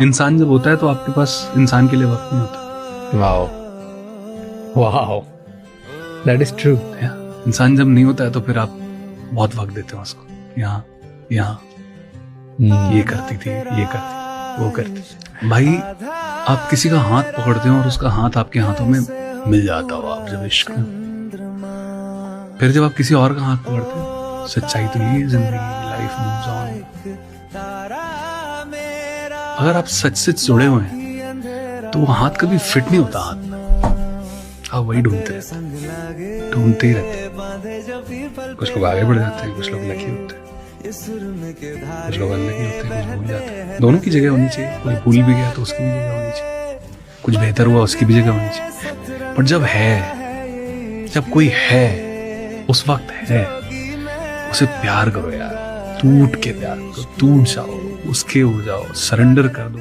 इंसान जब होता है तो आपके पास इंसान के लिए वक्त नहीं होता। Wow, that is true. इंसान जब नहीं होता है तो फिर आप बहुत वक्त देते हो उसको, यहाँ ये करती थी, ये करती, वो करती। भाई आप किसी का हाथ पकड़ते हो और उसका हाथ आपके हाथों में मिल जाता हो आप जब इश्क में, फिर जब आप किसी और का हाथ पकड़ते हो, सच्चाई तो ये जिंदगी, लाइफ मूव्स ऑन। अगर आप सच से जुड़े हुए हैं तो वो हाथ कभी फिट नहीं होता हाथ में, आप वही ढूंढते ही रहते। कुछ लोग आगे बढ़ जाते हैं, कुछ लोग लकी होते हैं, कुछ लोग अनलकी होते हैं, कुछ भूल जाते हैं। दोनों की जगह होनी चाहिए, कोई भूल भी गया तो उसकी भी जगह होनी चाहिए, कुछ बेहतर हुआ उसकी भी जगह होनी चाहिए। पर जब कोई है, उस वक्त है, उसे प्यार करो यार, टूट के प्यार करो, टूट जाओ, उसके हो जाओ, सरेंडर कर दो।